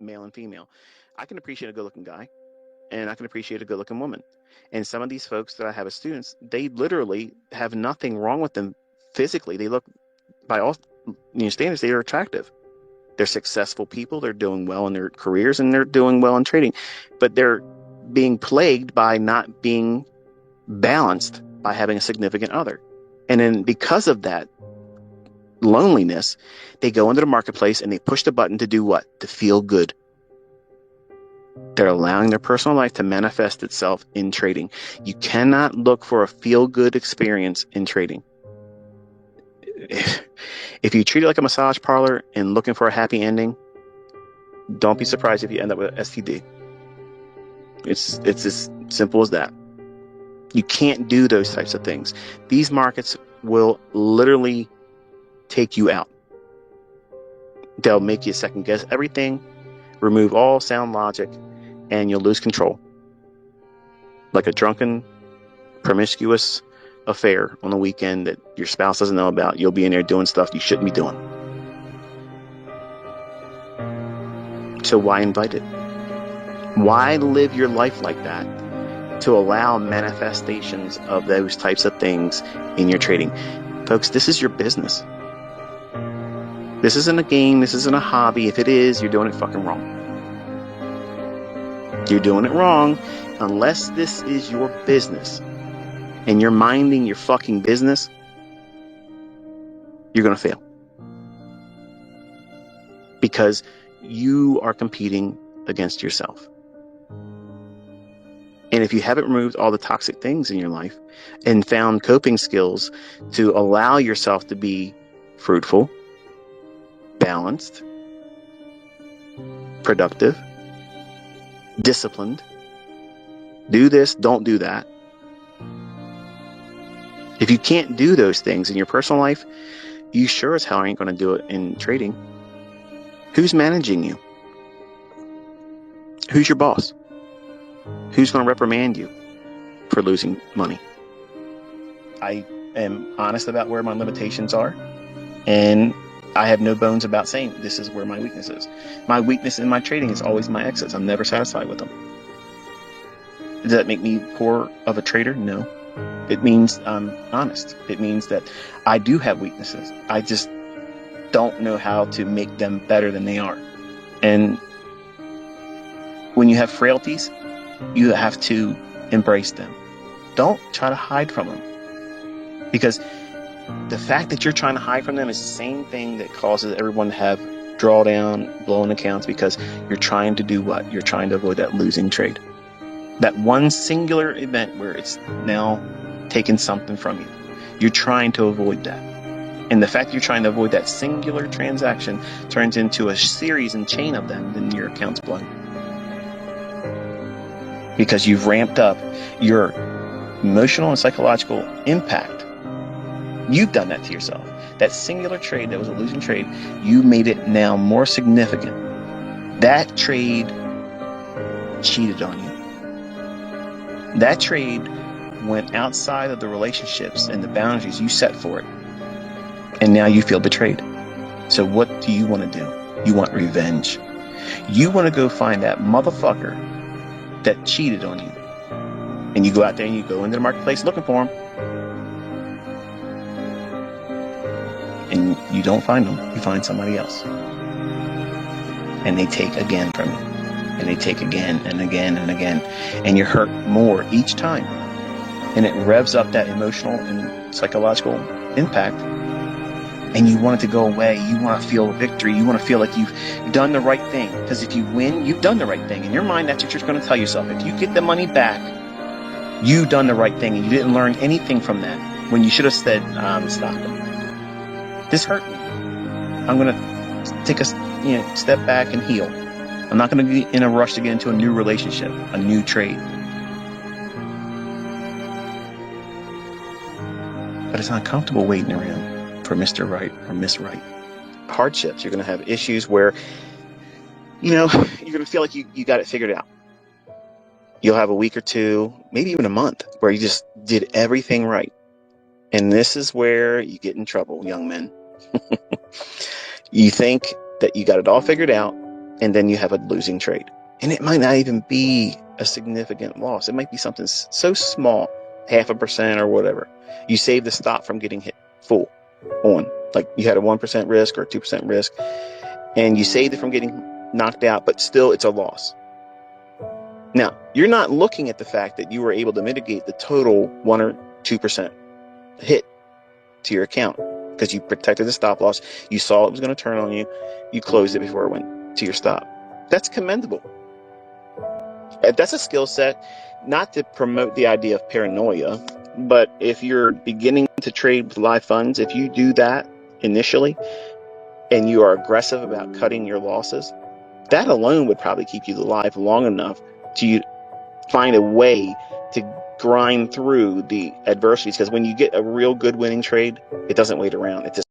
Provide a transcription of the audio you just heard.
male and female. I can appreciate a good-looking guy, and I can appreciate a good-looking woman. And some of these folks that I have as students, they literally have nothing wrong with them physically. They look, by all standards, they are attractive. They're successful people. They're doing well in their careers, and they're doing well in trading. But they're being plagued by not being balanced by having a significant other. And then because of that loneliness, they go into the marketplace and they push the button to do what? To feel good. They're allowing their personal life to manifest itself in trading. You cannot look for a feel-good experience in trading. If you treat it like a massage parlor and looking for a happy ending, don't be surprised if you end up with STD. It's as simple as that. You can't do those types of things. These markets will literally take you out. They'll make you second guess everything, remove all sound logic, and you'll lose control. Like a drunken, promiscuous affair on the weekend that your spouse doesn't know about. You'll be in there doing stuff you shouldn't be doing. So why invite it? Why live your life like that to allow manifestations of those types of things in your trading? Folks, this is your business. This isn't a game. This isn't a hobby. If it is, you're doing it fucking wrong. You're doing it wrong unless this is your business and you're minding your fucking business. You're going to fail because you are competing against yourself. And if you haven't removed all the toxic things in your life and found coping skills to allow yourself to be fruitful, balanced, productive, disciplined, do this, don't do that. If you can't do those things in your personal life, you sure as hell ain't going to do it in trading. Who's managing you? Who's your boss? Who's going to reprimand you for losing money? I am honest about where my limitations are, and I have no bones about saying this is where my weakness is. My weakness in my trading is always my exits. I'm never satisfied with them. Does that make me poor of a trader? No. It means I'm honest. It means that I do have weaknesses. I just don't know how to make them better than they are. And when you have frailties, you have to embrace them. Don't try to hide from them. Because the fact that you're trying to hide from them is the same thing that causes everyone to have drawdown, blown accounts, because you're trying to do what? You're trying to avoid that losing trade. That one singular event where it's now taken something from you. You're trying to avoid that. And the fact that you're trying to avoid that singular transaction turns into a series and chain of them, then your account's blown. Because you've ramped up your emotional and psychological impact. You've done that to yourself. That singular trade that was a losing trade, you made it now more significant. That trade cheated on you. That trade went outside of the relationships and the boundaries you set for it. And now you feel betrayed. So what do you want to do? You want revenge. You want to go find that motherfucker that cheated on you. And you go out there and you go into the marketplace looking for him. And you don't find them. You find somebody else. And they take again from you. And they take again and again and again. And you're hurt more each time. And it revs up that emotional and psychological impact. And you want it to go away. You want to feel victory. You want to feel like you've done the right thing. Because if you win, you've done the right thing. In your mind, that's what you're going to tell yourself. If you get the money back, you've done the right thing. And you didn't learn anything from that. When you should have said, stop it. This hurt me. I'm going to take a step back and heal. I'm not going to be in a rush to get into a new relationship, a new trade. But it's not comfortable waiting around for Mr. Right or Miss Right. Hardships. You're going to have issues where, you're going to feel like you got it figured out. You'll have a week or two, maybe even a month, where you just did everything right. And this is where you get in trouble, young men. You think that you got it all figured out, and then you have a losing trade. And it might not even be a significant loss. It might be something so small, 0.5% or whatever. You save the stop from getting hit full on. Like you had a 1% risk or 2% risk, and you saved it from getting knocked out, but still it's a loss. Now, you're not looking at the fact that you were able to mitigate the total 1 or 2% hit to your account because you protected the stop loss. You saw it was going to turn on you. You closed it before it went to your stop. That's commendable. That's a skill set, not to promote the idea of paranoia, but if you're beginning to trade with live funds, if you do that initially and you are aggressive about cutting your losses, that alone would probably keep you alive long enough to find a way to grind through the adversities. Because when you get a real good winning trade, it doesn't wait around. It just